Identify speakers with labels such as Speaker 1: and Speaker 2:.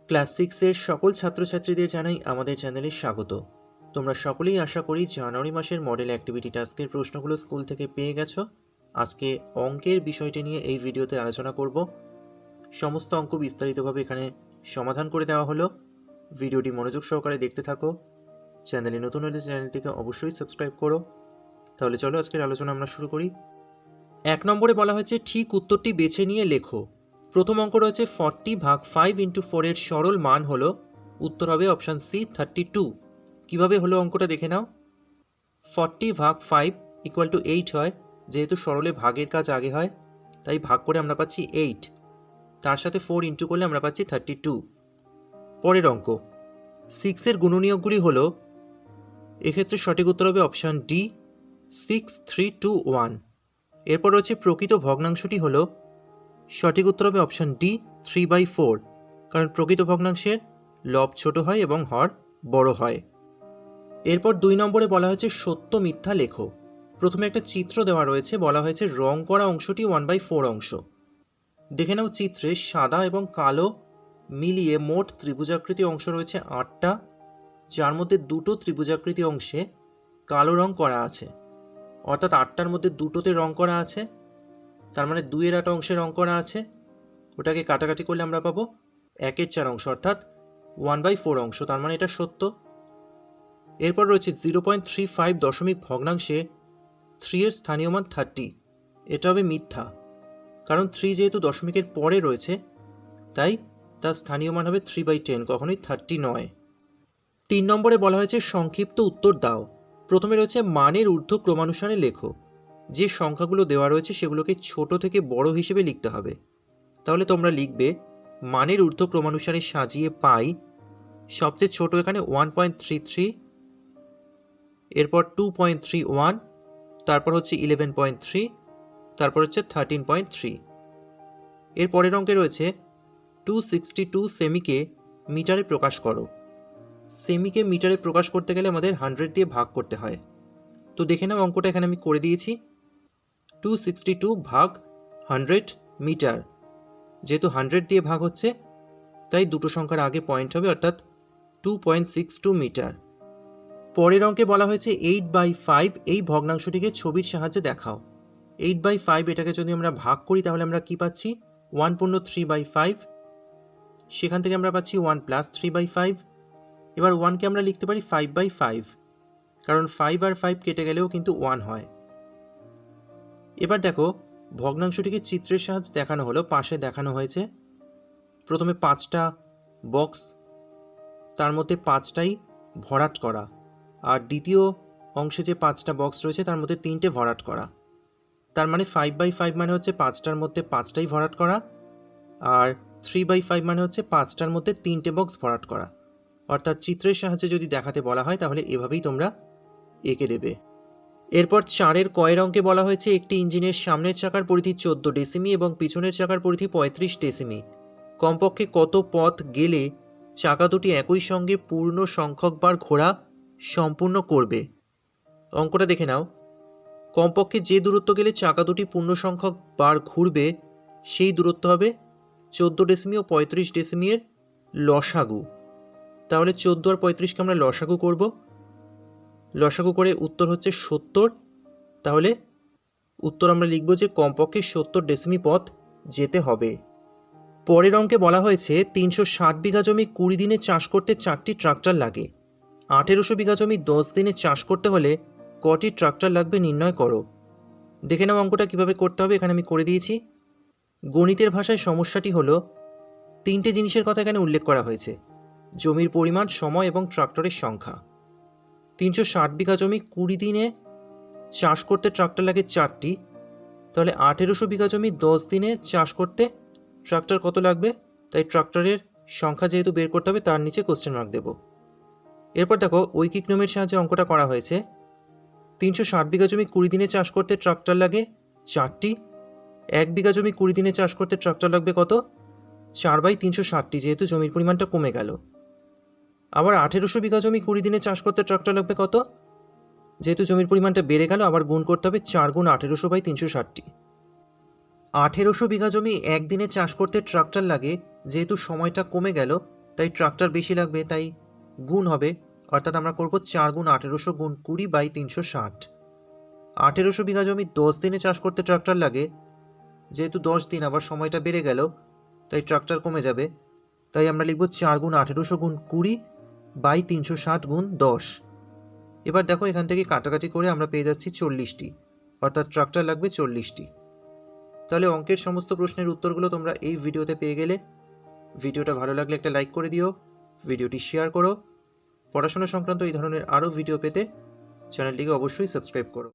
Speaker 1: Class 6-এর সকল ছাত্রছাত্রীদের জানাই আমাদের চ্যানেলে স্বাগত। তোমরা সকলেই আশা করি জানুয়ারি মাসের মডেল অ্যাক্টিভিটি টাস্কের প্রশ্নগুলো স্কুল থেকে পেয়ে গেছো। আজকে অঙ্কের বিষয়টি নিয়ে এই ভিডিওতে আলোচনা করব। সমস্ত অঙ্ক বিস্তারিতভাবে এখানে সমাধান করে দেওয়া হলো। ভিডিওটি মনোযোগ সহকারে দেখতে থাকো। চ্যানেলে নতুন হলে চ্যানেলটিকে অবশ্যই সাবস্ক্রাইব করো। তাহলে চলো আজকের আলোচনা আমরা শুরু করি। 1 নম্বরে বলা হয়েছে ঠিক উত্তরটি বেছে নিয়ে লেখো। প্রথম অঙ্ক রয়েছে 40/5 × 4 এর সরল মান হলো, উত্তর হবে অপশান সি 32। কিভাবে হলো অঙ্কটা দেখে নাও। 40/5 = 8 হয়, যেহেতু সরলে ভাগের কাজ আগে হয় তাই ভাগ করে আমরা পাচ্ছি 8, তার সাথে 4 ইন্টু করলে আমরা পাচ্ছি 32। পরের অঙ্ক 6-এর গুণনীয়কগুলি হলো, এক্ষেত্রে সঠিক উত্তর হবে অপশান ডি 6, 3, 2, 1। এরপর রয়েছে প্রকৃত ভগ্নাংশটি হলো, সঠিক উত্তর হবে অপশান ডি 3/4, কারণ প্রকৃত ভগ্নাংশের লব ছোট হয় এবং হর বড় হয়। এরপর 2 নম্বরে বলা হয়েছে সত্য মিথ্যা লেখো। প্রথমে একটা চিত্র দেওয়া রয়েছে, বলা হয়েছে রং করা অংশটি 1/4 অংশ। দেখে নাও চিত্রে সাদা এবং কালো মিলিয়ে মোট ত্রিভুজাকৃতি অংশ রয়েছে 8টা, যার মধ্যে দুটো ত্রিভুজাকৃতি অংশে কালো রং করা আছে, অর্থাৎ 8টার মধ্যে দুটোতে রং করা আছে, তার মানে 2/8 অংশে রং করা আছে। ওটাকে কাটাকাটি করলে আমরা পাবো 1/4 অংশ, অর্থাৎ 1/4 অংশ, তার মানে এটা সত্য। এরপর রয়েছে 0.35 দশমিক ভগ্নাংশে 3 এর স্থানীয় মান 30, এটা হবে মিথ্যা, কারণ 3 যেহেতু দশমিকের পরে রয়েছে তাই তার স্থানীয় মান হবে 3/10, কখনোই 30 নয়। 3 নম্বরে বলা হয়েছে সংক্ষিপ্ত উত্তর দাও। প্রথমে রয়েছে মানের ঊর্ধ্ব ক্রমানুসারে লেখো। যে সংখ্যাগুলো দেওয়া রয়েছে সেগুলোকে ছোট থেকে বড় হিসেবে লিখতে হবে। তাহলে তোমরা লিখবে মানের ঊর্ধ্ব ক্রমানুসারে সাজিয়ে পাই, সবচেয়ে ছোট এখানে 1.33, এরপর 2.31, তারপর হচ্ছে 11.3, তারপর হচ্ছে 13.3। এর পরের অঙ্কে রয়েছে 262 সেমিকে মিটারে প্রকাশ করো। সেমিকে মিটারে প্রকাশ করতে গেলে আমাদের 100 দিয়ে ভাগ করতে হয়। তো দেখে নাও অঙ্কটা এখানে আমি করে দিয়েছি। 262 ভাগ 100 মিটার, যেহেতু 100 দিয়ে ভাগ হচ্ছে তাই দুটো সংখ্যার আগে পয়েন্ট হবে, অর্থাৎ 2.62 মিটার। পরের অঙ্কে বলা হয়েছে 8/5 এই ভগ্নাংশটিকে ছবির সাহায্যে দেখাও। 8/5 এটাকে যদি আমরা ভাগ করি তাহলে আমরা কি পাচ্ছি, 1/3/5, সেখান থেকে আমরা পাচ্ছি 1 + 3/5। এবার 1কে আমরা লিখতে পারি 5/5, কারণ 5 আর 5 কেটে গেলেও কিন্তু 1 হয়। এবার দেখো ভগ্নাংশটিকে চিত্রের সাহায্যে দেখানো হলো, পাশে দেখানো হয়েছে। প্রথমে 5টা বক্স, তার মধ্যে 5টাই ভরাট করা, আর দ্বিতীয় অংশে যে 5টা বক্স রয়েছে তার মধ্যে 3টে ভরাট করা। তার মানে 5/5 মানে হচ্ছে 5টার মধ্যে 5টাই ভরাট করা, আর 3/5 মানে হচ্ছে 5টার মধ্যে 3টে বক্স ভরাট করা। অর্থাৎ চিত্রের সাহায্যে যদি দেখাতে বলা হয় তাহলে এভাবেই তোমরা এঁকে দেবে। এরপর 4-এর কয়ের অঙ্কে বলা হয়েছে একটি ইঞ্জিনের সামনের চাকার পরিধি 14 ডেসিমি এবং পিছনের চাকার পরিধি 35 ডেসিমি। কমপক্ষে কত পথ গেলে চাকা দুটি একই সঙ্গে পূর্ণ সংখ্যকবার ঘোরা সম্পূর্ণ করবে। অঙ্কটা দেখে নাও। কমপক্ষে যে দূরত্ব গেলে চাকা দুটি পূর্ণ সংখ্যক বার ঘুরবে সেই দূরত্ব হবে 14 ডেসিমি ও 35 ডেসিমির লসাগু। তাহলে 14 আর 35কে আমরা লসাগু করব। লসাগু করে উত্তর হচ্ছে 70। তাহলে উত্তর আমরা লিখব যে কমপক্ষে 70 ডেসিমি পথ যেতে হবে। পরের অঙ্কে বলা হয়েছে 360 বিঘা জমি 20 দিনে চাষ করতে 4টি ট্রাক্টর লাগে। 1800 বিঘা জমি 10 দিনে চাষ করতে হলে কটি ট্রাক্টর লাগবে নির্ণয় করো। দেখে নাও অঙ্কটা কিভাবে করতে হবে, এখানে আমি করে দিয়েছি। গণিতের ভাষায় সমস্যাটি হলো, 3টে জিনিসের কথা এখানে উল্লেখ করা হয়েছে: জমির পরিমাণ, সময় এবং ট্রাক্টরের সংখ্যা। 360 বিঘা জমি 20 দিনে চাষ করতে ট্রাক্টর লাগে 4টি, তাহলে 1800 বিঘা জমি 10 দিনে চাষ করতে ট্রাক্টর কত লাগবে, তাই ট্রাক্টরের সংখ্যা যেহেতু বের করতে হবে তার নিচে কোশ্চেন মার্ক দেব। এরপর দেখো ঐকিক নিয়মের সাহায্যে অঙ্কটা করা হয়েছে। 360 বিঘা জমি 20 দিনে চাষ করতে ট্রাক্টর লাগে 4টি, 1 বিঘা জমি 20 দিনে চাষ করতে ট্রাক্টর লাগবে কত, 4/360টি, যেহেতু জমির পরিমাণটা কমে গেল। আবার 1800 বিঘা জমি 20 দিনে চাষ করতে ট্রাক্টর লাগবে কত, যেহেতু জমির পরিমাণটা বেড়ে গেল আবার গুণ করতে হবে 4 × 1800/360টি। 1800 বিঘা জমি একদিনে চাষ করতে ট্রাক্টর লাগে, যেহেতু সময়টা কমে গেল তাই ট্রাক্টর বেশি লাগবে, তাই গুণ হবে, অর্থাৎ আমরা করব 4 গুণ 1800 গুণ 20 বাই 360। 1800 বিঘা জমি 10 দিনে চাষ করতে ট্রাক্টর লাগে, যেহেতু 10 দিন আবার সময়টা বেড়ে গেল, তাই ট্রাক্টর কমে যাবে, তাই আমরা লিখব 4 গুণ 1800 গুণ 20 বাই 360 গুণ 10। এবার দেখো এখান থেকে কাটাকাটি করে আমরা পেয়ে যাচ্ছি 40টি, অর্থাৎ ট্রাক্টর লাগবে 40টি। তাহলে অঙ্কের সমস্ত প্রশ্নের উত্তরগুলো তোমরা এই ভিডিওতে পেয়ে গেলে। ভিডিওটা ভালো লাগলে একটা লাইক করে দিও, ভিডিওটি শেয়ার করো। পড়াশোনা সংক্রান্ত এই ধরনের আরও ভিডিও পেতে চ্যানেলটিকে অবশ্যই সাবস্ক্রাইব করো।